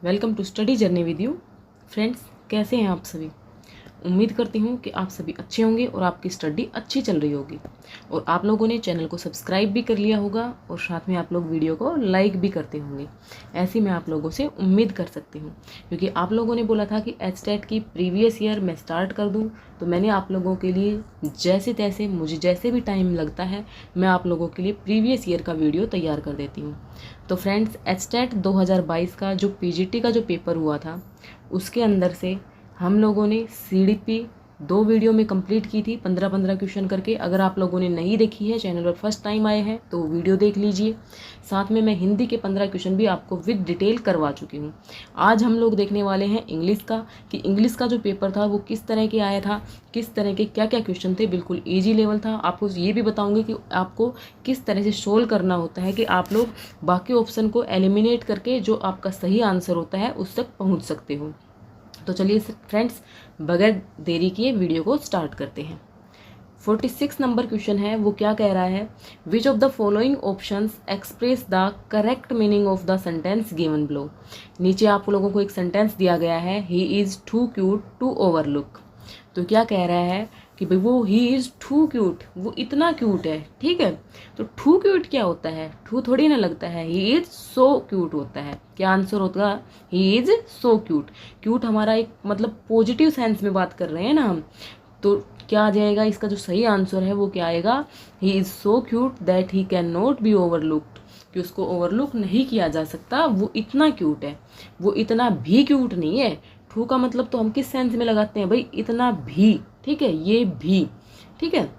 Welcome to study journey with you. Friends, कैसे हैं आप सभी? उम्मीद करती हूँ कि आप सभी अच्छे होंगे और आपकी स्टडी अच्छी चल रही होगी और आप लोगों ने चैनल को सब्सक्राइब भी कर लिया होगा और साथ में आप लोग वीडियो को लाइक भी करते होंगे। ऐसी मैं आप लोगों से उम्मीद कर सकती हूँ, क्योंकि आप लोगों ने बोला था कि एचटेट की प्रीवियस ईयर मैं स्टार्ट कर दूँ, तो मैंने आप लोगों के लिए जैसे तैसे मुझे जैसे भी टाइम लगता है मैं आप लोगों के लिए प्रीवियस ईयर का वीडियो तैयार कर देती हूँ। तो फ्रेंड्स, एचटेट 2022 का जो पीजीटी का जो पेपर हुआ था उसके अंदर से हम लोगों ने सीडीपी 2 वीडियो में कंप्लीट की थी, 15-15 क्वेश्चन करके। अगर आप लोगों ने नहीं देखी है, चैनल पर फर्स्ट टाइम आए हैं, तो वीडियो देख लीजिए। साथ में मैं हिंदी के 15 क्वेश्चन भी आपको विद डिटेल करवा चुकी हूँ। आज हम लोग देखने वाले हैं इंग्लिश का, कि इंग्लिश का जो पेपर था वो किस तरह के आया था, किस तरह के क्या क्या क्वेश्चन थे। बिल्कुल ईजी लेवल था। आपको ये भी बताऊँगी कि आपको किस तरह से सोल्व करना होता है कि आप लोग बाकी ऑप्शन को एलिमिनेट करके जो आपका सही आंसर होता है उस तक पहुँच सकते हो। तो चलिए फ्रेंड्स, बगैर देरी किए वीडियो को स्टार्ट करते हैं। 46 नंबर क्वेश्चन है, वो क्या कह रहा है? Which of the following options express the correct meaning of the sentence given below. नीचे आप लोगों को एक सेंटेंस दिया गया है, he is too cute to overlook. तो क्या कह रहा है कि भाई वो ही इज़ टू क्यूट, वो इतना क्यूट है। ठीक है, तो टू क्यूट क्या होता है? टू थोड़ी ना लगता है, ही इज़ सो क्यूट होता है। क्या आंसर होगा? He is so cute. Cute हमारा एक मतलब पॉजिटिव सेंस में बात कर रहे हैं ना हम, तो क्या आ जाएगा? इसका जो सही आंसर है वो क्या आएगा? He is so cute that he can not be overlooked, कि उसको ओवरलुक नहीं किया जा सकता, वो इतना क्यूट है। वो इतना भी क्यूट नहीं है। टू का मतलब तो हम किस सेंस में लगाते हैं भाई? इतना भी। ठीक है, ये भी। ठीक है,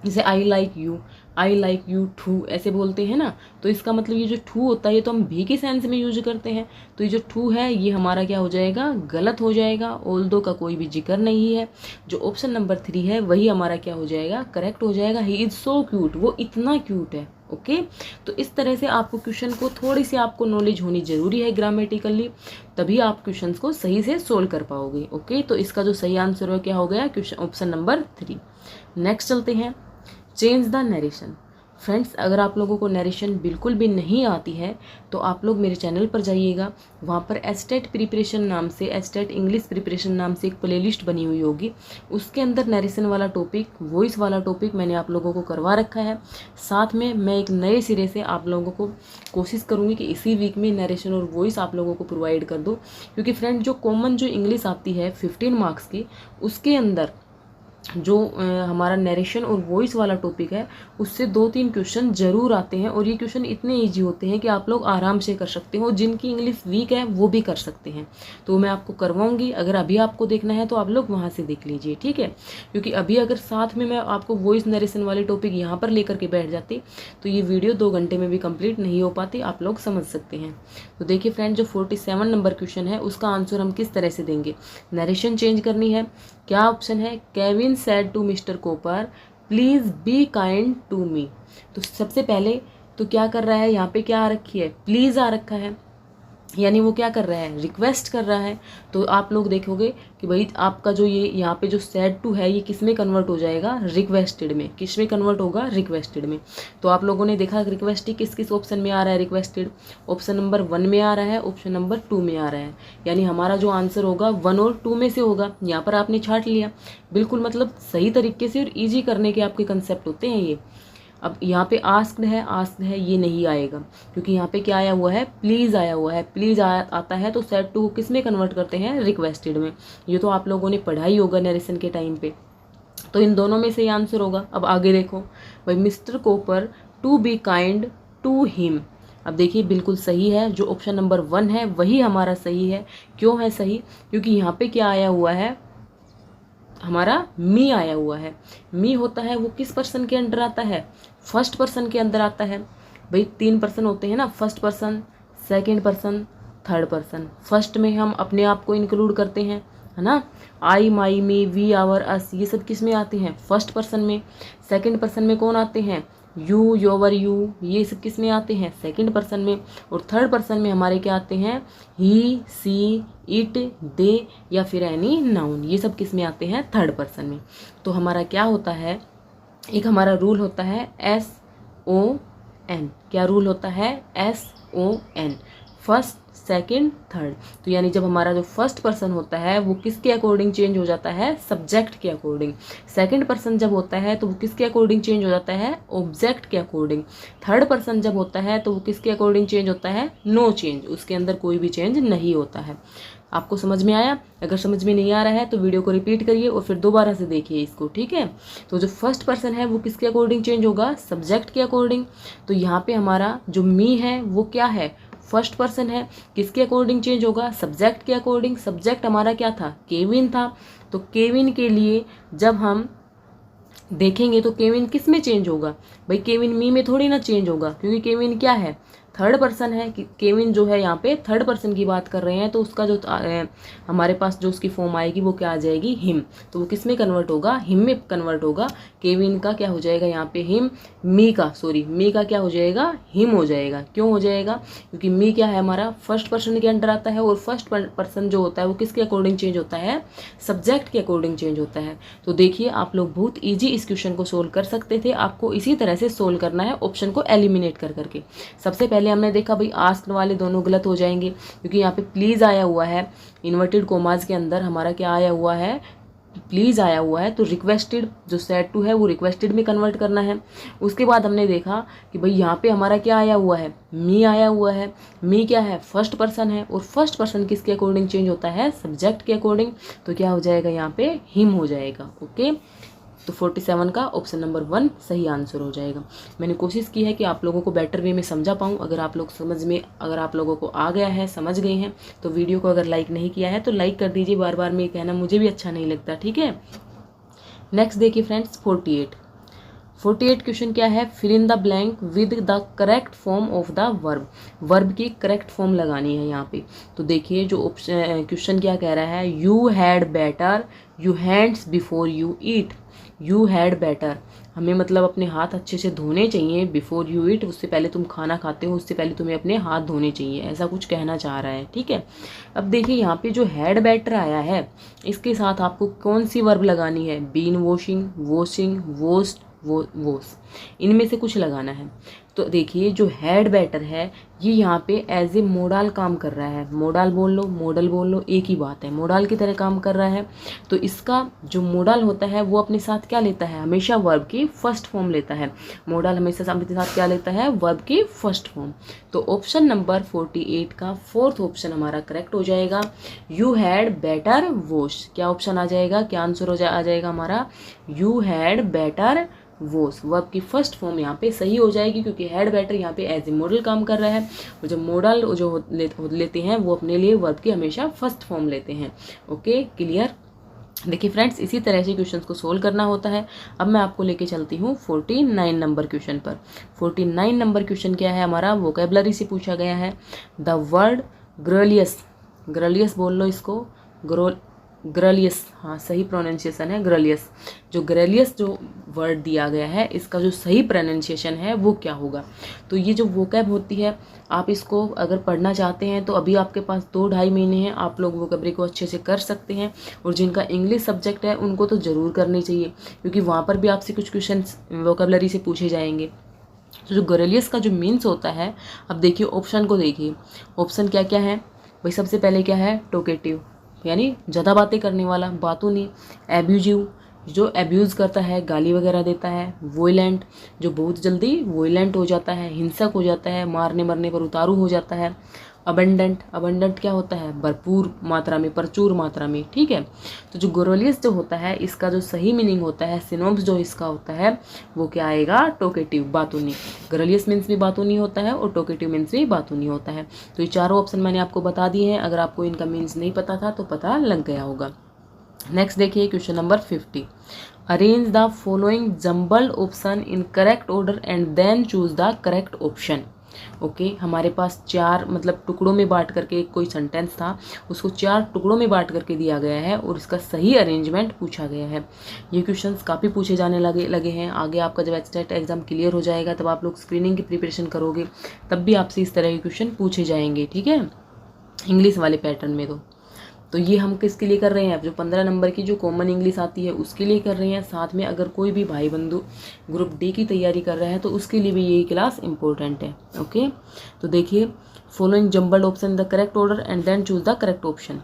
जैसे आई लाइक यू टू ऐसे बोलते हैं ना, तो इसका मतलब ये जो टू होता है ये तो हम भी के सेंस में यूज करते हैं। तो ये जो टू है ये हमारा क्या हो जाएगा? गलत हो जाएगा। ऑल्दो का कोई भी जिक्र नहीं है। जो ऑप्शन नंबर 3 है वही हमारा क्या हो जाएगा? करेक्ट हो जाएगा। ही इज़ सो क्यूट, वो इतना क्यूट है। ओके, तो इस तरह से आपको क्वेश्चन को थोड़ी सी आपको नॉलेज होनी जरूरी है ग्रामेटिकली, तभी आप क्वेश्चन को सही से सोल्व कर पाओगे। ओके, तो इसका जो सही आंसर है क्या हो गया? Question option number 3। नेक्स्ट चलते हैं, चेंज द नरेशन। फ्रेंड्स, अगर आप लोगों को नरेशन बिल्कुल भी नहीं आती है तो आप लोग मेरे चैनल पर जाइएगा। वहाँ पर एचटेट प्रिपरेशन नाम से, एचटेट इंग्लिश प्रिपरेशन नाम से एक प्लेलिस्ट बनी हुई होगी। उसके अंदर नरेशन वाला टॉपिक, वॉइस वाला टॉपिक मैंने आप लोगों को करवा रखा है। साथ में मैं एक नए सिरे से आप लोगों को कोशिश करूँगी कि इसी वीक में नरेशन और वॉइस आप लोगों को प्रोवाइड कर दूँ, क्योंकि फ्रेंड जो कॉमन जो इंग्लिश आती है 15 मार्क्स की, उसके अंदर जो हमारा नरेशन और वॉइस वाला टॉपिक है उससे 2-3 क्वेश्चन जरूर आते हैं, और ये क्वेश्चन इतने इजी होते हैं कि आप लोग आराम से कर सकते हो। जिनकी इंग्लिश वीक है वो भी कर सकते हैं, तो मैं आपको करवाऊंगी। अगर अभी आपको देखना है तो आप लोग वहाँ से देख लीजिए। ठीक है, क्योंकि अभी अगर साथ में मैं आपको वॉइस नरेशन वाले टॉपिक यहाँ पर लेकर के बैठ जाती तो ये वीडियो 2 घंटे में भी कंप्लीट नहीं हो पाती, आप लोग समझ सकते हैं। तो देखिए फ्रेंड, जो 47 नंबर क्वेश्चन है उसका आंसर हम किस तरह से देंगे? नरेशन चेंज करनी है। क्या ऑप्शन है? Kevin said to mister Copper, please be kind to me. तो सबसे पहले तो क्या कर रहा है? यहाँ पे क्या आ रखी है? प्लीज आ रखा है, यानी वो क्या कर रहा है? रिक्वेस्ट कर रहा है। तो आप लोग देखोगे कि भाई आपका जो ये यहाँ पे जो सेड टू है ये किस में कन्वर्ट हो जाएगा? रिक्वेस्टेड में। किस में कन्वर्ट होगा? रिक्वेस्टेड में। तो आप लोगों ने देखा रिक्वेस्टेड किस किस ऑप्शन में आ रहा है? रिक्वेस्टेड ऑप्शन नंबर 1 में आ रहा है, ऑप्शन नंबर 2 में आ रहा है। यानी हमारा जो आंसर होगा 1 और 2 में से होगा। यहाँ पर आपने छाट लिया बिल्कुल, मतलब सही तरीके से और ईजी करने के आपके कंसेप्ट होते हैं ये। अब यहाँ पे आस्क्ड है, ये नहीं आएगा, क्योंकि यहाँ पे क्या आया हुआ है? प्लीज़ आया हुआ है। प्लीज़ आता है तो सेड टू किस में कन्वर्ट करते हैं? रिक्वेस्टेड में। ये तो आप लोगों ने पढ़ा ही होगा नरेशन के टाइम पे। तो इन दोनों में से ये आंसर होगा। अब आगे देखो भाई, mister Copper to be kind to him. अब देखिए बिल्कुल सही है, जो ऑप्शन नंबर 1 है वही हमारा सही है। क्यों है सही? क्योंकि यहाँ पे क्या आया हुआ है? हमारा मी आया हुआ है। मी होता है वो किस पर्सन के अंडर आता है? फर्स्ट पर्सन के अंदर आता है। भाई 3 पर्सन होते हैं ना, first person, second person, third person. First में हम अपने आप को इंक्लूड करते हैं, है ना? आई, माई, मी, वी, आवर, अस, ये सब किस में आते हैं? फर्स्ट पर्सन में। सेकंड पर्सन में कौन आते हैं? यू, योवर, यू, ये सब किस में आते हैं? सेकंड पर्सन में। और थर्ड पर्सन में हमारे क्या आते हैं? ही, सी, इट, दे या फिर एनी नाउन, ये सब किस में आते हैं? थर्ड पर्सन में। तो हमारा क्या होता है? एक हमारा रूल होता है SON। क्या रूल होता है? SON। First second, third. तो यानी जब हमारा जो फर्स्ट पर्सन होता है वो किसके अकॉर्डिंग चेंज हो जाता है, सब्जेक्ट के अकॉर्डिंग। सेकंड पर्सन जब होता है तो वो किसके अकॉर्डिंग चेंज हो जाता है, ऑब्जेक्ट के अकॉर्डिंग। थर्ड पर्सन जब होता है तो वो किसके अकॉर्डिंग चेंज होता है, नो चेंज, उसके अंदर कोई भी चेंज नहीं होता है। आपको समझ में आया? अगर समझ में नहीं आ रहा है तो वीडियो को रिपीट करिए और फिर दोबारा से देखिए इसको, ठीक है। तो जो फर्स्ट पर्सन है वो किसके अकॉर्डिंग चेंज होगा, सब्जेक्ट के अकॉर्डिंग। तो यहाँ पे हमारा जो मी है वो क्या है, फर्स्ट पर्सन है, किसके अकॉर्डिंग चेंज होगा, सब्जेक्ट के अकॉर्डिंग। सब्जेक्ट हमारा क्या था, केविन था। तो केविन के लिए जब हम देखेंगे तो केविन किस में चेंज होगा, भाई केविन मी में थोड़ी ना चेंज होगा, क्योंकि केविन क्या है, थर्ड पर्सन है। कि केविन जो है यहाँ पे थर्ड पर्सन की बात कर रहे हैं, तो उसका जो हमारे पास जो उसकी फॉर्म आएगी वो क्या आ जाएगी, हिम। तो वो किस में कन्वर्ट होगा, हिम में कन्वर्ट होगा। केविन का क्या हो जाएगा यहाँ पे, हिम। मी का क्या हो जाएगा, हिम हो जाएगा। क्यों हो जाएगा, क्योंकि मी क्या है हमारा, फर्स्ट पर्सन के अंडर आता है, और फर्स्ट पर्सन जो होता है वो किसके अकॉर्डिंग चेंज होता है, सब्जेक्ट के अकॉर्डिंग चेंज होता है। तो देखिए आप लोग बहुत ईजी इस क्वेश्चन को सोल्व कर सकते थे। आपको इसी तरह से सोल्व करना है, ऑप्शन को एलिमिनेट कर करके। सबसे पहले हमने देखा भाई आस्क्ड वाले दोनों गलत हो जाएंगे, क्योंकि यहाँ पे प्लीज आया हुआ है, इन्वर्टेड कोमास के अंदर हमारा क्या आया हुआ है, प्लीज आया हुआ है। तो रिक्वेस्टेड जो सेड टू है वो रिक्वेस्टेड में कन्वर्ट करना है। उसके बाद हमने देखा कि भाई यहाँ पे हमारा क्या आया हुआ है, मी आया हुआ है। मी क्या है, फर्स्ट पर्सन है, और फर्स्ट पर्सन किसके अकॉर्डिंग चेंज होता है, सब्जेक्ट के अकॉर्डिंग। तो क्या हो जाएगा यहाँ पे, हिम हो जाएगा। ओके, तो 47 का ऑप्शन नंबर 1 सही आंसर हो जाएगा। मैंने कोशिश की है कि आप लोगों को बेटर वे में समझा पाऊँ। अगर आप लोग अगर आप लोगों को आ गया है, समझ गए हैं, तो वीडियो को अगर लाइक नहीं किया है तो लाइक कर दीजिए। बार बार में कहना मुझे भी अच्छा नहीं लगता, ठीक है। नेक्स्ट देखिए फ्रेंड्स, 48 क्वेश्चन क्या है, fill in the blank with the correct form of the verb. Verb की करेक्ट फॉर्म लगानी है यहाँ पे। तो देखिए जो क्वेश्चन क्या कह रहा है, you had better you hands before you eat. You had better, हमें मतलब अपने हाथ अच्छे से धोने चाहिए, बिफोर यू ईट, उससे पहले तुम खाना खाते हो उससे पहले तुम्हें अपने हाथ धोने चाहिए, ऐसा कुछ कहना चाह रहा है, ठीक है। अब देखिए यहाँ पे जो हैड बेटर आया है इसके साथ आपको कौन सी वर्ब लगानी है, been washing, washing, washed, wash, इनमें से कुछ लगाना है। तो देखिए जो हैड बेटर है ये यहाँ पे एज ए मोडाल काम कर रहा है। मोडाल बोल लो, मॉडल बोल लो, एक ही बात है, मोडाल की तरह काम कर रहा है। तो इसका जो मोडाल होता है वो अपने साथ क्या लेता है, हमेशा वर्ब की फर्स्ट फॉर्म लेता है। मोडाल हमेशा अपने साथ क्या लेता है, वर्ब की फर्स्ट फॉर्म। तो ऑप्शन नंबर 48 का फोर्थ ऑप्शन हमारा करेक्ट हो जाएगा, यू हैड बेटर वॉश। क्या ऑप्शन आ जाएगा, क्या आंसर आ जाएगा हमारा, you had better wash. Verb की फर्स्ट फॉर्म यहाँ पे सही हो जाएगी, क्योंकि हैड बेटर यहाँ पे एज ए मॉडल काम कर रहा है। और जो मॉडल जो लेते हैं वो अपने लिए वर्ब की हमेशा फर्स्ट फॉर्म लेते हैं। Okay, clear. देखिए फ्रेंड्स, इसी तरह से क्वेश्चंस को सोल्व करना होता है। अब मैं आपको लेके चलती हूँ 49 नंबर क्वेश्चन पर। 49 नंबर क्वेश्चन क्या है हमारा, वोकेबलरी से पूछा गया है। द वर्ड ग्रलियस, ग्रलियस बोल लो इसको, ग्रलियस, हाँ सही प्रोनाउंसिएशन है ग्रलियस। जो ग्रलियस जो वर्ड दिया गया है इसका जो सही प्रोनाउंसिएशन है वो क्या होगा। तो ये जो वोकैब होती है, आप इसको अगर पढ़ना चाहते हैं तो अभी आपके पास 2-2.5 महीने हैं, आप लोग वोकैबरी को अच्छे से कर सकते हैं। और जिनका इंग्लिश सब्जेक्ट है उनको तो ज़रूर करनी चाहिए, क्योंकि वहाँ पर भी आपसे कुछ क्वेश्चन वोकैबलरी से पूछे जाएंगे। तो जो ग्रलियस का जो मीन्स होता है, अब देखिए ऑप्शन को देखिए, ऑप्शन क्या क्या है भाई। सबसे पहले क्या है, टोकेटिव, यानी ज़्यादा बातें करने वाला, बातूनी। एब्यूजिव, जो एब्यूज़ करता है, गाली वगैरह देता है। वोयलेंट, जो बहुत जल्दी वोयलेंट हो जाता है, हिंसक हो जाता है, मारने मरने पर उतारू हो जाता है। अबंडेंट, अबंडेंट क्या होता है, भरपूर मात्रा में, प्रचुर मात्रा में, ठीक है। तो जो ग्रोलियस जो होता है इसका जो सही मीनिंग होता है, सिनोम्स जो इसका होता है वो क्या आएगा, टोकेटिव, बातूनी। ग्रोलियस मीन्स भी बातूनी होता है और टोकेटिव मीन्स भी बातूनी होता है। तो ये चारों ऑप्शन मैंने आपको बता दिए हैं, अगर आपको इनका मीन्स नहीं पता था तो पता लग गया होगा। नेक्स्ट देखिए question number 50। Arrange the following jumbled option in correct order and then choose the correct option. Okay, हमारे पास 4 मतलब टुकड़ों में बांट करके कोई सेंटेंस था, उसको 4 टुकड़ों में बांट करके दिया गया है और इसका सही अरेंजमेंट पूछा गया है। ये क्वेश्चंस काफ़ी पूछे जाने लगे हैं। आगे आपका जब स्टेट एग्जाम क्लियर हो जाएगा तब आप लोग स्क्रीनिंग की प्रिपरेशन करोगे, तब भी आपसे इस तरह के क्वेश्चन पूछे जाएंगे, ठीक है, इंग्लिश वाले पैटर्न में। तो ये हम किसके लिए कर रहे हैं, जो 15 नंबर की जो कॉमन इंग्लिश आती है उसके लिए कर रहे हैं। साथ में अगर कोई भी भाई बंधु ग्रुप डी की तैयारी कर रहा है तो उसके लिए भी ये क्लास इम्पोर्टेंट है। ओके, तो देखिए following jumbled option the correct order and then choose the correct option.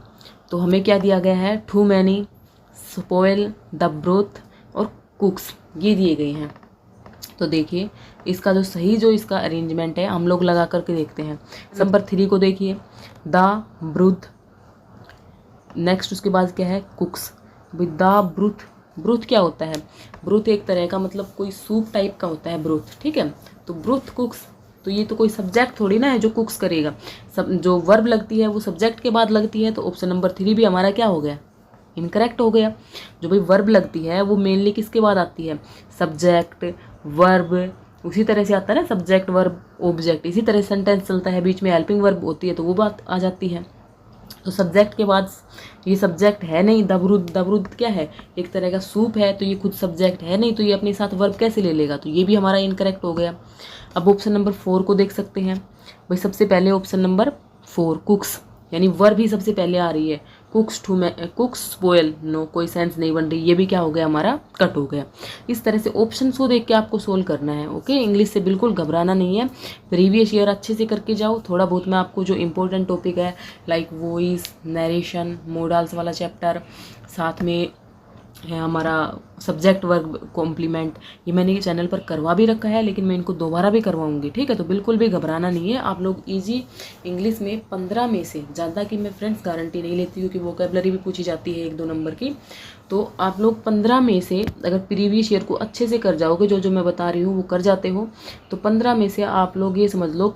तो हमें क्या दिया गया है, too many, spoil, the broth और कुक्स, ये दिए गए हैं। तो देखिए इसका जो सही जो इसका अरेंजमेंट है हम लोग लगा करके देखते हैं। नंबर 3 को देखिए, द ब्रुथ, नेक्स्ट उसके बाद क्या है, कुक्स। द ब्रुथ, ब्रुथ क्या होता है, ब्रुथ एक तरह का मतलब कोई सूप टाइप का होता है ब्रुथ, ठीक है। तो ब्रुथ कुक्स, तो ये तो कोई सब्जेक्ट थोड़ी ना है जो कुक्स करेगा, सब जो वर्ब लगती है वो सब्जेक्ट के बाद लगती है। तो ऑप्शन नंबर 3 भी हमारा क्या हो गया, इनकरेक्ट हो गया। जो भाई वर्ब लगती है वो मेनली किसके बाद आती है, सब्जेक्ट वर्ब, उसी तरह से आता है ना सब्जेक्ट वर्ब ऑब्जेक्ट, इसी तरह सेंटेंस चलता है, बीच में हेल्पिंग वर्ब होती है तो वो बात आ जाती है। तो सब्जेक्ट के बाद ये सब्जेक्ट है नहीं, दबरुद, दबरुद क्या है, एक तरह का सूप है, तो ये खुद सब्जेक्ट है नहीं, तो ये अपने साथ वर्ब कैसे ले लेगा, तो ये भी हमारा इनकरेक्ट हो गया। अब ऑप्शन नंबर 4 को देख सकते हैं भाई, सबसे पहले ऑप्शन नंबर 4 कुक्स, यानी वर्ब ही सबसे पहले आ रही है, cooks too cooks spoil, no कोई सेंस नहीं बन रही, ये भी क्या हो गया हमारा, कट हो गया। इस तरह से ऑप्शन को देख के आपको सोल्व करना है, ओके। इंग्लिश से बिल्कुल घबराना नहीं है, प्रीवियस ईयर अच्छे से करके जाओ। थोड़ा बहुत मैं आपको जो इंपॉर्टेंट टॉपिक है लाइक वॉइस, नरेशन, मोडाल्स वाला चैप्टर, साथ में है हमारा सब्जेक्ट वर्ब कॉम्प्लीमेंट, ये मैंने चैनल पर करवा भी रखा है, लेकिन मैं इनको दोबारा भी करवाऊंगी, ठीक है। तो बिल्कुल भी घबराना नहीं है, आप लोग इजी इंग्लिश में 15 में से ज़्यादा की मैं फ्रेंड्स गारंटी नहीं लेती, क्योंकि वोकेबलरी भी पूछी जाती है 1-2 नंबर की। तो आप लोग 15 में से अगर प्रीवियस ईयर को अच्छे से कर जाओगे, जो जो मैं बता रही हूँ वो कर जाते हो, तो 15 में से आप लोग ये समझ लो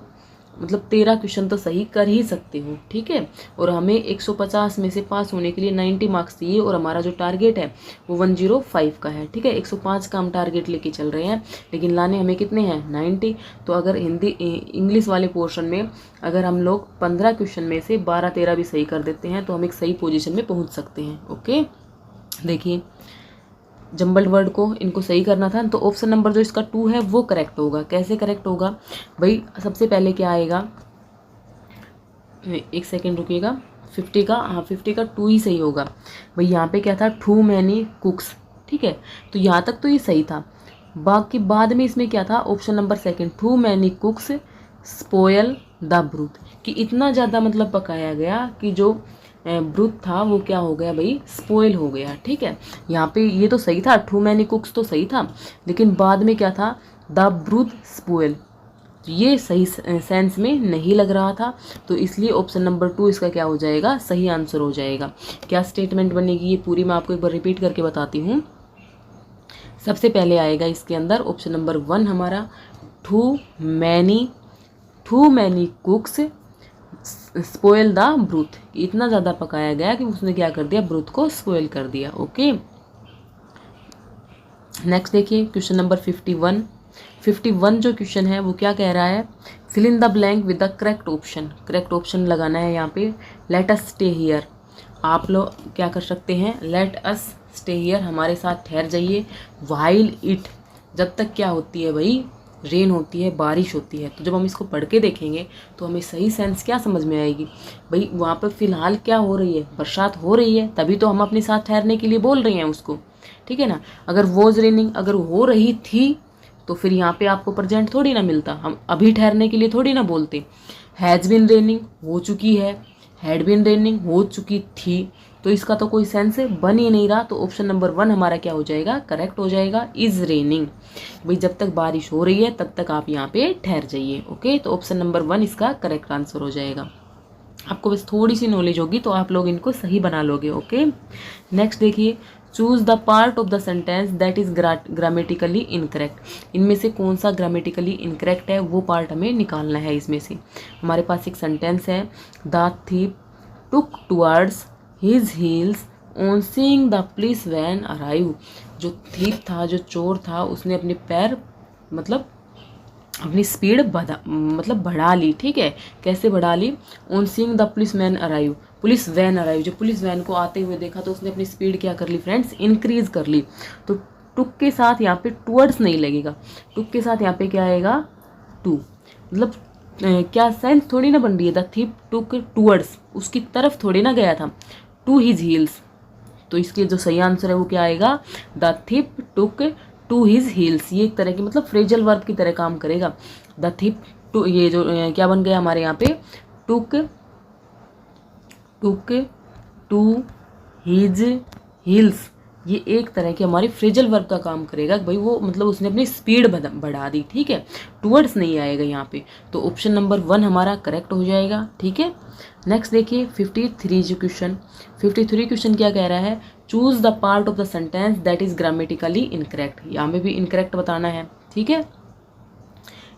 मतलब 13 क्वेश्चन तो सही कर ही सकते हो, ठीक है। और हमें 150 में से पास होने के लिए 90 मार्क्स चाहिए, और हमारा जो टारगेट है वो 105 का है, ठीक है। 105 का हम टारगेट लेके चल रहे हैं, लेकिन लाने हमें कितने हैं, 90। तो अगर हिंदी इंग्लिश वाले पोर्शन में अगर हम लोग 15 क्वेश्चन में से 12-13 भी सही कर देते हैं तो हम एक सही पोजिशन में पहुँच सकते हैं, ओके। देखिए जम्बल्ड वर्ड को इनको सही करना था, तो ऑप्शन नंबर जो इसका 2 है वो करेक्ट होगा। कैसे करेक्ट होगा भाई, सबसे पहले क्या आएगा, एक सेकेंड रुकिएगा, 50 का, हाँ 50 का 2 ही सही होगा भाई। यहाँ पे क्या था, टू मैनी कुक्स, ठीक है। तो यहाँ तक तो ये सही था, बाकी बाद में इसमें क्या था, option number 2 too many cooks spoil the broth, कि इतना ज़्यादा मतलब पकाया गया कि जो ब्रूथ था वो क्या हो गया भाई, स्पॉइल हो गया, ठीक है। यहाँ पे ये तो सही था, टू मैनी कुक्स तो सही था, लेकिन बाद में क्या था, द ब्रूथ स्पॉइल, तो ये सही सेंस में नहीं लग रहा था, तो इसलिए ऑप्शन नंबर 2 इसका क्या हो जाएगा, सही आंसर हो जाएगा। क्या स्टेटमेंट बनेगी ये पूरी मैं आपको एक बार रिपीट करके बताती हूँ। सबसे पहले आएगा इसके अंदर ऑप्शन नंबर 1 हमारा, too many cooks spoil the broth, इतना ज़्यादा पकाया गया कि उसने क्या कर दिया, ब्रूथ को स्पॉइल कर दिया, ओके। नेक्स्ट देखिए क्वेश्चन नंबर 51 जो क्वेश्चन है वो क्या कह रहा है, fill in the blank with the correct option. Correct option लगाना है यहाँ पे, लेट अस स्टे हियर। आप लोग क्या कर सकते हैं, लेट अस स्टे हियर, हमारे साथ ठहर जाइए, व्हाइल इट, जब तक क्या होती है भाई, रेन होती है, बारिश होती है। तो जब हम इसको पढ़ के देखेंगे तो हमें सही सेंस क्या समझ में आएगी भाई, वहाँ पर फिलहाल क्या हो रही है, बरसात हो रही है, तभी तो हम अपने साथ ठहरने के लिए बोल रहे हैं उसको, ठीक है ना। अगर वॉज रेनिंग अगर हो रही थी तो फिर यहाँ पे आपको प्रेजेंट थोड़ी ना मिलता, हम अभी ठहरने के लिए थोड़ी ना बोलते। हैज़ बिन रेनिंग हो चुकी है, हैड बिन रेनिंग हो चुकी थी, तो इसका तो कोई सेंस बन ही नहीं रहा। तो ऑप्शन नंबर 1 हमारा क्या हो जाएगा, करेक्ट हो जाएगा, इज रेनिंग। भाई जब तक बारिश हो रही है तब तक आप यहाँ पे ठहर जाइए, ओके। तो ऑप्शन नंबर 1 इसका करेक्ट आंसर हो जाएगा। आपको बस थोड़ी सी नॉलेज होगी तो आप लोग इनको सही बना लोगे, ओके। नेक्स्ट देखिए, choose the part of the sentence that is grammatically incorrect. इनमें से कौन सा ग्रामेटिकली इनकरेक्ट है वो पार्ट हमें निकालना है। इसमें से हमारे पास एक सेंटेंस है, the thief took towards his heels on seeing the police van arrive. जो थीफ था, जो चोर था, उसने अपने पैर मतलब अपनी स्पीड बढ़ा ली, ठीक है। कैसे बढ़ा ली, on seeing the policeman arrive, police van arrive, जो पुलिस वैन को आते हुए देखा तो उसने अपनी स्पीड क्या कर ली फ्रेंड्स, इंक्रीज कर ली। तो टुक के साथ यहाँ पे टुवर्ड्स नहीं लगेगा, टुक के साथ यहाँ पे क्या आएगा, टू, मतलब क्या सेंस थोड़ी ना बन रही है, द थीफ टुक टुवर्ड्स, उसकी तरफ थोड़ी ना गया था, टू हिज हील्स। तो इसके जो सही आंसर है वो क्या आएगा, the thief took to his heels. ये एक तरह की मतलब फ्रेजल वर्ब की तरह काम करेगा, द थीफ टू, ये जो क्या बन गया हमारे यहाँ पे, टुक टू हिज हिल्स, ये एक तरह की हमारी फ्रेजल वर्ब का काम करेगा। भाई वो मतलब उसने अपनी स्पीड बढ़ा दी, ठीक है, टूवर्ड्स नहीं आएगा यहाँ पे। तो ऑप्शन नंबर 1 हमारा करेक्ट हो जाएगा, ठीक है। नेक्स्ट देखिए 53 क्वेश्चन। 53 क्वेश्चन क्या कह रहा है, choose the part of the sentence that is grammatically incorrect. यहाँ पे भी इनकरेक्ट बताना है, ठीक है।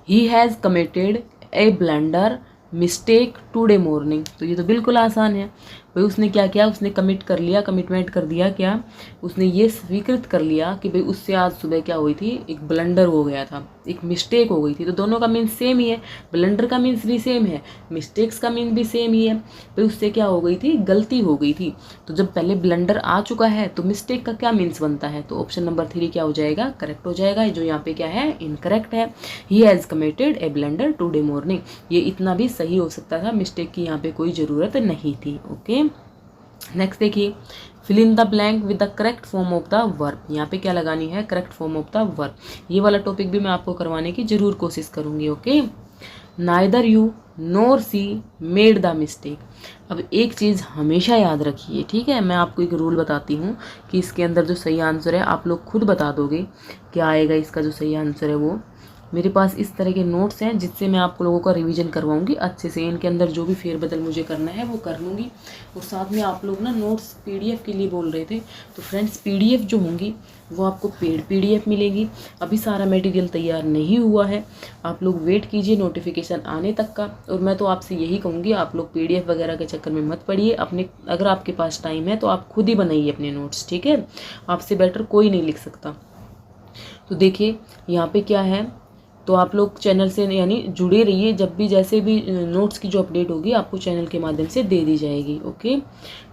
He has committed A blunder mistake today morning, तो ये तो बिल्कुल आसान है। भाई उसने क्या किया, उसने कमिट कर लिया, कमिटमेंट कर दिया, क्या उसने ये स्वीकृत कर लिया कि भाई उससे आज सुबह क्या हुई थी, एक ब्लंडर हो गया था, एक मिस्टेक हो गई थी। तो दोनों का मीन्स सेम ही है, ब्लंडर का मीन्स भी सेम है, मिस्टेक्स का मीन्स भी सेम ही है। भाई उससे क्या हो गई थी, गलती हो गई थी। तो जब पहले ब्लंडर आ चुका है तो मिस्टेक का क्या मीन्स बनता है, तो ऑप्शन नंबर 3 क्या हो जाएगा, करेक्ट हो जाएगा। जो यहाँ पे क्या है, इनकरेक्ट है। He has committed A blunder today morning, ये इतना भी सही हो सकता था, मिस्टेक की यहाँ पे कोई ज़रूरत नहीं थी। ओके, नेक्स्ट देखिए fill in the blank with the correct form of the verb. यहाँ पे क्या लगानी है, correct form of the verb. ये वाला टॉपिक भी मैं आपको करवाने की जरूर कोशिश करूंगी। Okay, neither you nor C made the mistake. अब एक चीज़ हमेशा याद रखिए, ठीक है, मैं आपको एक रूल बताती हूँ कि इसके अंदर जो सही आंसर है आप लोग खुद बता दोगे क्या आएगा इसका जो सही आंसर है वो। मेरे पास इस तरह के नोट्स हैं जिससे मैं आप लोगों का रिवीजन करवाऊंगी अच्छे से। इनके अंदर जो भी फेरबदल मुझे करना है वो कर लूँगी। और साथ में आप लोग ना नोट्स पीडीएफ के लिए बोल रहे थे, तो फ्रेंड्स पीडीएफ जो होंगी वो आपको पेड पीडीएफ मिलेगी। अभी सारा मटेरियल तैयार नहीं हुआ है, आप लोग वेट कीजिए नोटिफिकेशन आने तक का। और मैं तो आपसे यही कहूँगी आप लोग पीडीएफ वगैरह के चक्कर में मत पड़िए। अपने अगर आपके पास टाइम है तो आप खुद ही बनाइए अपने नोट्स, ठीक है, आपसे बेटर कोई नहीं लिख सकता। तो देखिए यहाँ पे क्या है, तो आप लोग चैनल से यानी जुड़े रहिए, जब भी जैसे भी नोट्स की जो अपडेट होगी आपको चैनल के माध्यम से दे दी जाएगी। Okay,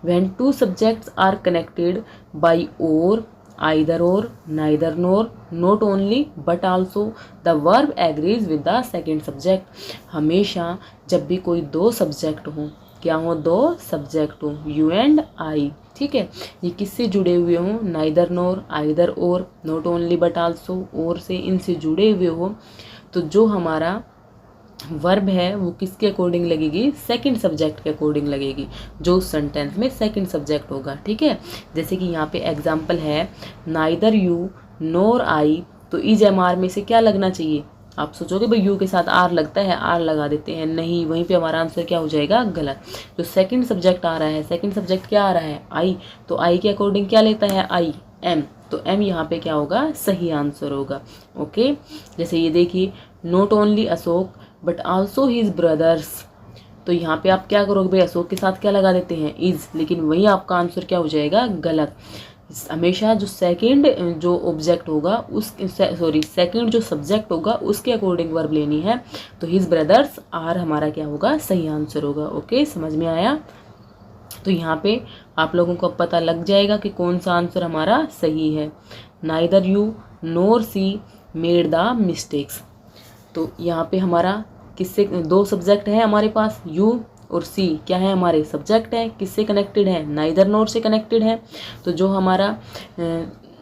when two subjects are connected by or, either or, neither nor, not only but also, the verb agrees with the second subject. हमेशा जब भी कोई दो सब्जेक्ट हो, क्या हो, दो सब्जेक्ट हो, यू एंड आई, ठीक है, ये किससे जुड़े हुए हों, नाइदर नोर, आइदर और, नॉट ओनली बट आल्सो, और से, इनसे जुड़े हुए हो, तो जो हमारा वर्ब है वो किसके अकॉर्डिंग लगेगी, सेकंड सब्जेक्ट के अकॉर्डिंग लगेगी, जो उस सेंटेंस में सेकंड सब्जेक्ट होगा, ठीक है। जैसे कि यहाँ पे एग्जाम्पल है नाइदर यू नोर आई, तो इज एम आर में से क्या लगना चाहिए, आप सोचोगे भाई यू के साथ आर लगता है, आर लगा देते हैं, नहीं, वहीं पे हमारा आंसर क्या हो जाएगा, गलत। जो सेकंड सब्जेक्ट आ रहा है, सेकंड सब्जेक्ट क्या आ रहा है, आई, तो आई के अकॉर्डिंग क्या लेता है, आई एम, तो एम यहाँ पे क्या होगा, सही आंसर होगा। ओके, जैसे ये देखिए not only Ashok but also his brothers, तो यहाँ पे आप क्या करोगे भाई, अशोक के साथ क्या लगा देते हैं, इज, लेकिन वही आपका आंसर क्या हो जाएगा, गलत। हमेशा जो सेकंड जो ऑब्जेक्ट होगा उस सेकंड जो सब्जेक्ट होगा उसके अकॉर्डिंग वर्ब लेनी है, तो हिज ब्रदर्स आर हमारा क्या होगा, सही आंसर होगा। ओके, समझ में आया। तो यहाँ पे आप लोगों को पता लग जाएगा कि कौन सा आंसर हमारा सही है। Neither you nor C made the mistakes, तो यहाँ पे हमारा किससे, दो सब्जेक्ट है हमारे पास, यू और सी क्या है, हमारे सब्जेक्ट है, किससे कनेक्टेड है, नाइदर नोर से कनेक्टेड है। तो जो हमारा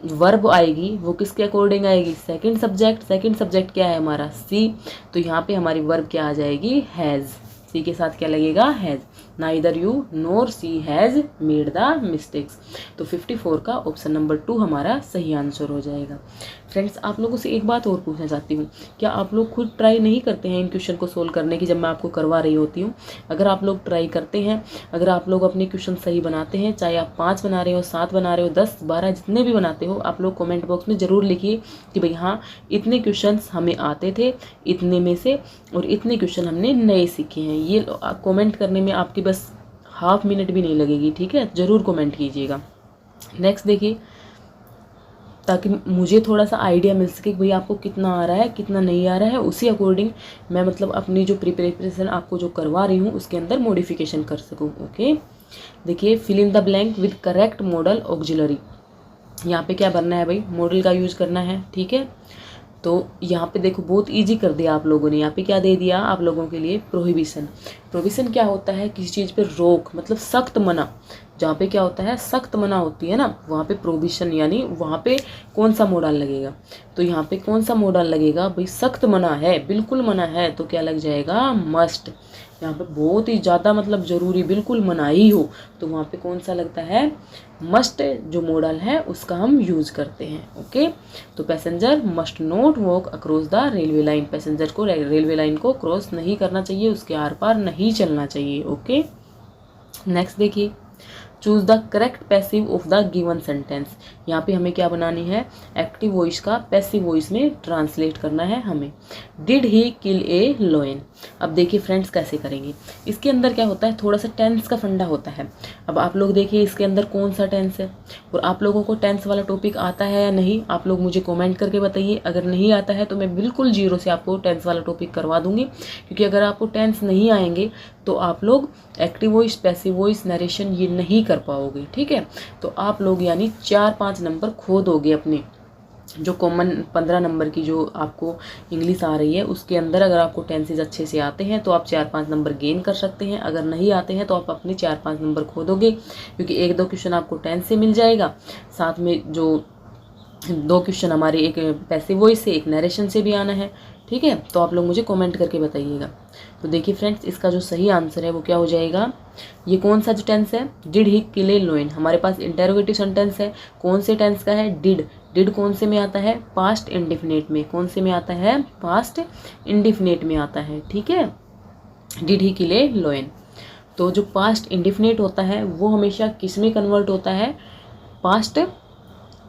वर्ब आएगी वो किसके अकॉर्डिंग आएगी, सेकंड सब्जेक्ट, सेकंड सब्जेक्ट क्या है हमारा, सी, तो यहाँ पे हमारी वर्ब क्या आ जाएगी, हैज़, सी के साथ क्या लगेगा, has. Neither you nor she has made the mistakes, तो 54 का ऑप्शन नंबर 2 हमारा सही आंसर हो जाएगा। फ्रेंड्स, आप लोगों से एक बात और पूछना चाहती हूँ, क्या आप लोग खुद ट्राई नहीं करते हैं इन क्वेश्चन को सोल्व करने की, जब मैं आपको करवा रही होती हूँ। अगर आप लोग ट्राई करते हैं, अगर आप लोग अपने क्वेश्चन सही बनाते हैं, चाहे आप 5 बना रहे हो, 7 बना रहे हो, 10, 12 जितने भी बनाते हो, आप लोग कमेंट बॉक्स में ज़रूर लिखिए कि भाई हाँ इतने क्वेश्चन हमें आते थे, इतने में से, और इतने क्वेश्चन हमने नए सीखे हैं। ये कॉमेंट करने में आपकी बस हाफ मिनट भी नहीं लगेगी, ठीक है, ज़रूर कमेंट कीजिएगा। नेक्स्ट देखिए, ताकि मुझे थोड़ा सा आइडिया मिल सके कि भाई आपको कितना आ रहा है कितना नहीं आ रहा है, उसी अकॉर्डिंग मैं मतलब अपनी जो प्रिपरेशन आपको जो करवा रही हूँ उसके अंदर मॉडिफिकेशन कर सकूँ। ओके, देखिए fill in the blank with correct modal auxiliary, यहाँ पे क्या भरना है भाई, मॉडल का यूज करना है, ठीक है। तो यहाँ पे देखो बहुत इजी कर दिया आप लोगों ने। यहाँ पे क्या दे दिया आप लोगों के लिए, प्रोहिबिशन। प्रोहिबिशन क्या होता है, किसी चीज़ पे रोक, मतलब सख्त मना। जहाँ पे क्या होता है, सख्त मना होती है ना, वहाँ पे प्रोहिबिशन, यानी वहाँ पे कौन सा मोडाल लगेगा। तो यहाँ पे कौन सा मोडाल लगेगा भाई, सख्त मना है, बिल्कुल मना है, तो क्या लग जाएगा, मस्ट। यहाँ पे बहुत ही ज़्यादा मतलब ज़रूरी, बिल्कुल मना ही हो, तो वहाँ पे कौन सा लगता है, मस्ट जो मोडल है उसका हम यूज़ करते हैं। ओके, तो passenger must not walk across the railway line, passenger को रेलवे लाइन को क्रॉस नहीं करना चाहिए, उसके आर पार नहीं चलना चाहिए। ओके, नेक्स्ट देखिए, choose the correct passive of the given sentence. यहाँ पे हमें क्या बनानी है, एक्टिव वॉइस का पैसिव वॉइस में ट्रांसलेट करना है हमें। Did he kill a lion. अब देखिए फ्रेंड्स कैसे करेंगे, इसके अंदर क्या होता है, थोड़ा सा टेंस का फंडा होता है। अब आप लोग देखिए इसके अंदर कौन सा टेंस है, और आप लोगों को टेंस वाला टॉपिक आता है या नहीं, आप लोग मुझे कमेंट करके बताइए। अगर नहीं आता है तो मैं बिल्कुल जीरो से आपको टेंस वाला टॉपिक करवा दूंगी, क्योंकि अगर आपको टेंस नहीं आएंगे तो आप लोग active voice, passive voice, narration ये नहीं कर पाओगे। ठीक है, तो आप लोग यानी 4-5 नंबर खो दोगे अपने जो कॉमन 15 नंबर की जो आपको इंग्लिश आ रही है उसके अंदर। अगर आपको टेंसेज अच्छे से आते हैं तो आप 4-5 नंबर गेन कर सकते हैं, अगर नहीं आते हैं तो आप अपने 4-5 नंबर खो दोगे, क्योंकि 1-2 क्वेश्चन आपको टेंस से मिल जाएगा, साथ में जो 2 क्वेश्चन हमारे एक पैसिव वॉइस से, एक नरेशन से भी आना है। ठीक है, तो आप लोग मुझे कमेंट करके बताइएगा। तो देखिए फ्रेंड्स, इसका जो सही आंसर है वो क्या हो जाएगा, ये कौन सा जो टेंस है, did he kill a lion. हमारे पास इंटेरोगेटिव सेंटेंस है, कौन से टेंस का है, डिड। डिड कौन से में आता है, पास्ट इंडिफिनिट में। कौन से में आता है, पास्ट इंडिफिनिट में आता है। ठीक है, did he kill a lion. तो जो पास्ट इंडिफिनिट होता है वो हमेशा किस में कन्वर्ट होता है, पास्ट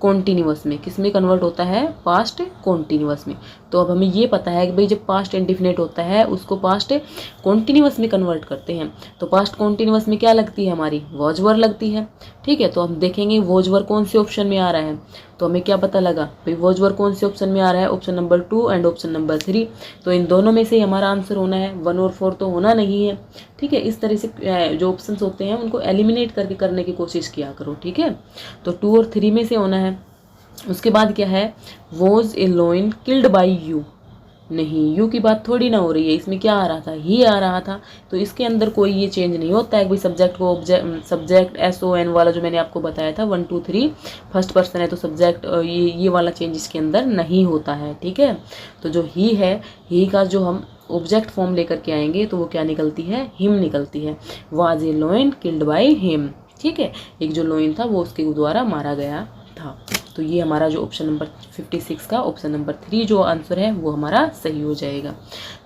कॉन्टीन्यूअस में। किस में कन्वर्ट होता है, पास्ट कॉन्टीन्यूअस में। तो अब हमें ये पता है कि भाई जब पास्ट इंडिफिनिट होता है उसको पास्ट कॉन्टीन्यूअस में कन्वर्ट करते हैं। तो पास्ट कॉन्टीन्यूअस में क्या लगती है हमारी, वॉज वर लगती है। ठीक है, तो हम देखेंगे वॉज वर कौन से ऑप्शन में आ रहा है, तो हमें क्या पता लगा भाई वॉज वर कौन से ऑप्शन में आ रहा है, option number 2 and option number 3। तो इन दोनों में से हमारा आंसर होना है, 1 और 4 तो होना नहीं है। ठीक है, इस तरह से जो ऑप्शन होते हैं उनको एलिमिनेट करके करने की कोशिश किया करो। ठीक है, तो 2 और 3 में से होना है। उसके बाद क्या है, was a lion killed by you. नहीं, यू की बात थोड़ी ना हो रही है, इसमें क्या आ रहा था, ही आ रहा था। तो इसके अंदर कोई ये चेंज नहीं होता है कि भाई सब्जेक्ट को सब्जेक्ट SON वाला जो मैंने आपको बताया था 1 2 3 फर्स्ट पर्सन है तो सब्जेक्ट ये वाला चेंज इसके अंदर नहीं होता है। ठीक है, तो जो ही है, ही का जो हम ऑब्जेक्ट फॉर्म लेकर के आएंगे तो वो क्या निकलती है, हिम निकलती है। Was a lion killed by him. ठीक है, एक जो लायन था वो उसके द्वारा मारा गया था। तो ये हमारा जो ऑप्शन नंबर 56 का ऑप्शन नंबर 3 जो आंसर है वो हमारा सही हो जाएगा।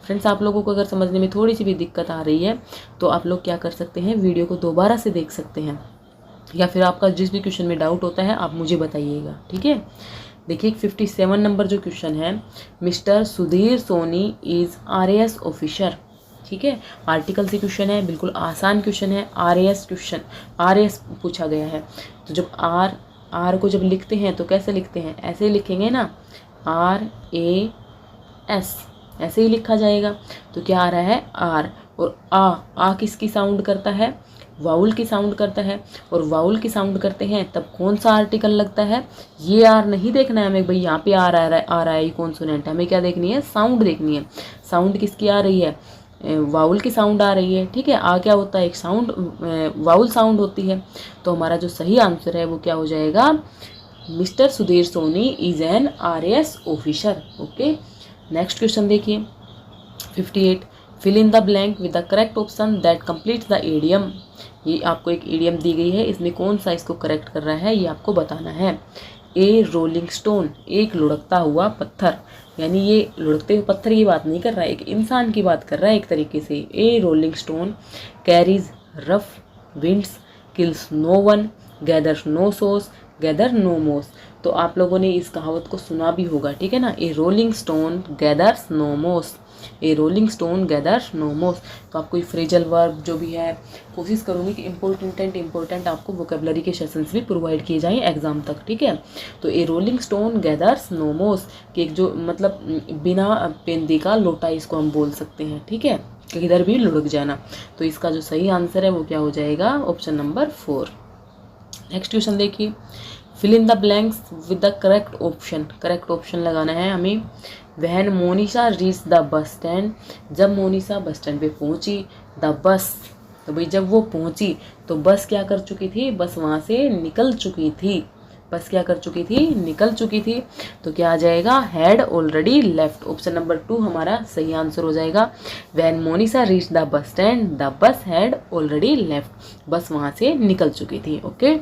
फ्रेंड्स, आप लोगों को अगर समझने में थोड़ी सी भी दिक्कत आ रही है तो आप लोग क्या कर सकते हैं, वीडियो को दोबारा से देख सकते हैं, या फिर आपका जिस भी क्वेश्चन में डाउट होता है आप मुझे बताइएगा। ठीक है, देखिए 57 नंबर जो क्वेश्चन है, mister Sudhir Soni is RAS officer. ठीक है, आर्टिकल से क्वेश्चन है, बिल्कुल आसान क्वेश्चन है। RAS क्वेश्चन, RAS पूछा गया है। तो जब आर को जब लिखते हैं तो कैसे लिखते हैं, ऐसे ही लिखेंगे ना, RAS, ऐसे ही लिखा जाएगा। तो क्या आ रहा है, आर, और आ किसकी साउंड करता है, वाउल की साउंड करता है। और वाउल की साउंड करते हैं तब कौन सा आर्टिकल लगता है, ये आर नहीं देखना है हमें भाई यहाँ पे आ रहा है कॉन्सोनेंट, हमें क्या देखनी है, साउंड देखनी है। साउंड किसकी आ रही है, वाउल की साउंड आ रही है। ठीक है, आ क्या होता है, एक साउंड, वाउल साउंड होती है। तो हमारा जो सही आंसर है वो क्या हो जाएगा, mister Sudhir Soni is an RAS officer. Okay, next question देखिए 58, fill in the blank with the correct option that completes the idiom. ये आपको एक इडियम दी गई है, इसमें कौन सा इसको करेक्ट कर रहा है ये आपको बताना है। ए रोलिंग स्टोन, एक लुढ़कता हुआ पत्थर, यानी ये लुढ़कते हुए पत्थर की बात नहीं कर रहा है, एक इंसान की बात कर रहा है एक तरीके से। A rolling stone carries rough winds kills no one gathers no source gather no moss. तो आप लोगों ने इस कहावत को सुना भी होगा। ठीक है ना, ए रोलिंग स्टोन गैदर्स नो मोस, ए rolling stone gathers no moss. तो आपको ये फ्रेजल वर्ब जो भी है, कोशिश करूँगी कि इंपॉर्टेंट आपको वोकेबलरी के सेशंस भी प्रोवाइड किए जाएं एग्जाम तक। ठीक है, तो ए रोलिंग स्टोन गैदर्स नो मोस, कि एक जो मतलब बिना पेंदी का लोटा इसको हम बोल सकते हैं। ठीक है, किधर भी लुढ़क जाना। तो इसका जो सही आंसर है वो क्या हो जाएगा, ऑप्शन नंबर 4। नेक्स्ट क्वेश्चन देखिए fill in the blanks with the correct option. Correct option लगाना है हमें। When Monisha reach the bus stand, जब मोनिशा बस स्टैंड पे पहुंची, द बस, तो भाई जब वो पहुंची तो बस क्या कर चुकी थी, बस वहाँ से निकल चुकी थी। बस क्या कर चुकी थी, निकल चुकी थी। तो क्या आ जाएगा, had already left. Option number 2 हमारा सही आंसर हो जाएगा। When Monisha reach the bus stand the bus had already left, बस वहाँ से निकल चुकी थी। ओके,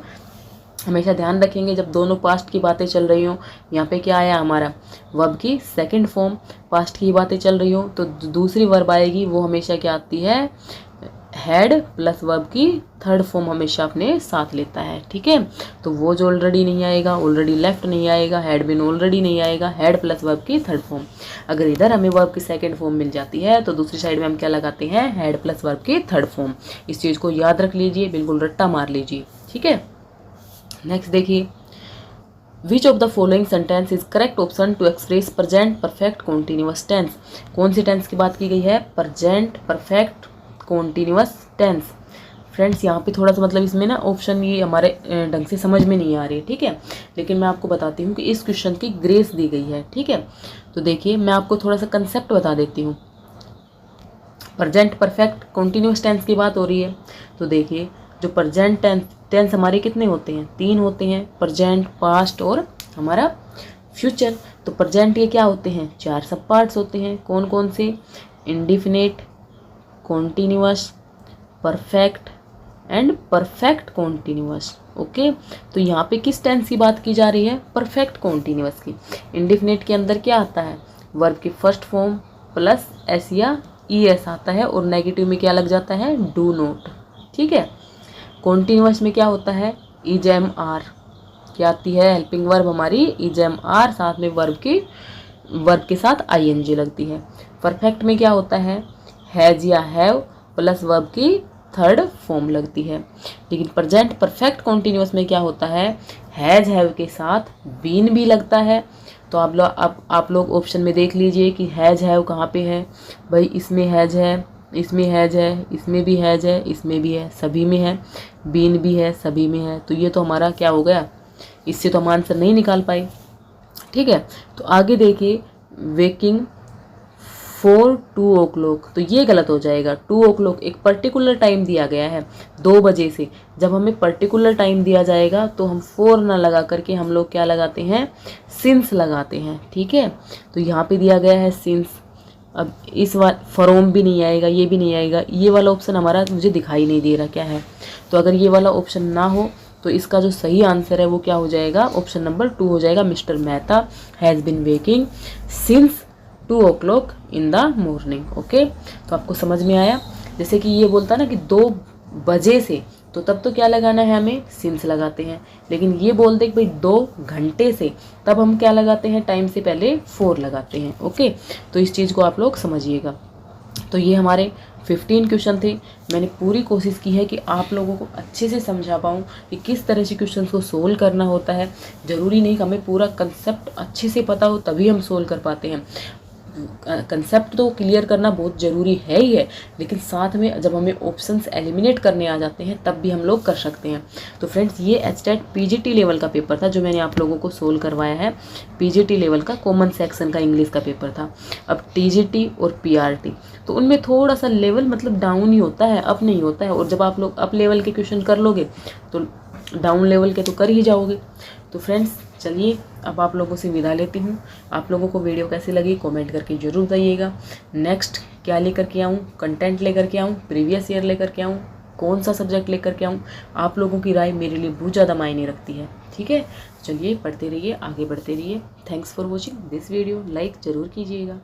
हमेशा ध्यान रखेंगे जब दोनों पास्ट की बातें चल रही हो, यहाँ पे क्या आया हमारा, वर्ब की सेकंड फॉर्म, पास्ट की बातें चल रही हो तो दूसरी वर्ब आएगी वो हमेशा क्या आती है, हैड प्लस वर्ब की थर्ड फॉर्म हमेशा अपने साथ लेता है। ठीक है, तो वो जो ऑलरेडी नहीं आएगा, ऑलरेडी लेफ्ट नहीं आएगा, हैड बिन ऑलरेडी नहीं आएगा, हैड प्लस वर्ब की थर्ड फॉर्म। अगर इधर हमें वर्ब की सेकंड फॉर्म मिल जाती है तो दूसरी साइड में हम क्या लगाते हैं, हैड प्लस वर्ब की थर्ड फॉर्म। इस चीज़ को याद रख लीजिए, बिल्कुल रट्टा मार लीजिए। ठीक है, नेक्स्ट देखिए, which of the following sentence is correct option to express present perfect continuous tense. कौन सी टेंस की बात की गई है, present perfect continuous tense. Friends यहाँ पे थोड़ा सा मतलब इसमें ना ऑप्शन ये हमारे ढंग से समझ में नहीं आ रही है। ठीक है, लेकिन मैं आपको बताती हूँ कि इस क्वेश्चन की ग्रेस दी गई है। ठीक है, तो देखिए मैं आपको थोड़ा सा कंसेप्ट बता देती हूँ। प्रेजेंट परफेक्ट कॉन्टिन्यूअस टेंस की बात हो रही है, तो देखिए जो प्रेजेंट टेंस हमारे कितने होते हैं, 3 होते हैं, प्रेजेंट, पास्ट और हमारा फ्यूचर। तो प्रेजेंट ये क्या होते हैं, 4 सब पार्ट्स होते हैं। कौन कौन से, indefinite, continuous, perfect and perfect continuous. Okay, तो यहाँ पे किस टेंस की बात की जा रही है, परफेक्ट कॉन्टिन्यूअस की। इंडिफिनिट के अंदर क्या आता है, वर्ब की फर्स्ट फॉर्म प्लस एस या ई एस आता है और नेगेटिव में क्या लग जाता है, डू नॉट। ठीक है, कॉन्टिन्यूअस में क्या होता है, इज एम आर, क्या आती है हेल्पिंग वर्ब हमारी इज एम आर, साथ में वर्ब के साथ आई एन जी लगती है। परफेक्ट में क्या होता है, हैज या हैव प्लस वर्ब की थर्ड फॉर्म लगती है। लेकिन प्रेजेंट परफेक्ट कॉन्टिन्यूअस में क्या होता है, हैज हैव के साथ बीन भी लगता है। तो आप लोग ऑप्शन में देख लीजिए कि हैज हैव कहाँ पे है, भाई इसमें हैज है, इसमें हैज है, इसमें भी हैज है, इसमें भी है, सभी में है, बीन भी है, सभी में है। तो ये तो हमारा क्या हो गया, इससे तो हम आंसर नहीं निकाल पाए। ठीक है, तो आगे देखिए, वेकिंग फॉर 2 o'clock, तो ये गलत हो जाएगा। 2 o'clock एक पर्टिकुलर टाइम दिया गया है 2 बजे से। जब हमें पर्टिकुलर टाइम दिया जाएगा तो हम 4 ना लगा करके हम लोग क्या लगाते हैं, सिंस लगाते हैं। ठीक है, तो यहाँ पे दिया गया है सिंस। अब इस फ्रॉम भी नहीं आएगा, ये भी नहीं आएगा, ये वाला ऑप्शन हमारा मुझे दिखाई नहीं दे रहा क्या है। तो अगर ये वाला ऑप्शन ना हो तो इसका जो सही आंसर है वो क्या हो जाएगा, ऑप्शन नंबर 2 हो जाएगा। Mister Mehta has been waking since 2 o'clock in the morning. Okay, तो आपको समझ में आया। जैसे कि ये बोलता ना कि 2 बजे से, तो तब तो क्या लगाना है, हमें सिंस लगाते हैं। लेकिन ये बोलते कि भाई 2 घंटे से, तब हम क्या लगाते हैं, टाइम से पहले 4 लगाते हैं। ओके, तो इस चीज़ को आप लोग समझिएगा। तो ये हमारे 15 क्वेश्चन थे। मैंने पूरी कोशिश की है कि आप लोगों को अच्छे से समझा पाऊँ कि किस तरह से क्वेश्चन को सोल्व करना होता है। ज़रूरी नहीं कि हमें पूरा कंसेप्ट अच्छे से पता हो तभी हम सोल्व कर पाते हैं। कंसेप्ट तो क्लियर करना बहुत ज़रूरी है ही है, लेकिन साथ में जब हमें ऑप्शंस एलिमिनेट करने आ जाते हैं तब भी हम लोग कर सकते हैं। तो फ्रेंड्स, ये एचटेट पीजीटी लेवल का पेपर था जो मैंने आप लोगों को सोल्व करवाया है। पीजीटी लेवल का कॉमन सेक्शन का इंग्लिश का पेपर था। अब टीजीटी और पीआरटी तो उनमें थोड़ा सा लेवल मतलब डाउन ही होता है, अप नहीं होता है। और जब आप लोग अप लेवल के क्वेश्चन कर लोगे तो डाउन लेवल के तो कर ही जाओगे। तो फ्रेंड्स चलिए, अब आप लोगों से विदा लेती हूँ। आप लोगों को वीडियो कैसी लगी कमेंट करके ज़रूर बताइएगा। नेक्स्ट क्या लेकर के आऊँ, कंटेंट लेकर के आऊँ, प्रीवियस ईयर लेकर के आऊँ, कौन सा सब्जेक्ट लेकर के आऊँ, आप लोगों की राय मेरे लिए बहुत ज़्यादा मायने रखती है। ठीक है, चलिए पढ़ते रहिए, आगे बढ़ते रहिए। Thanks for watching this video, like ज़रूर कीजिएगा।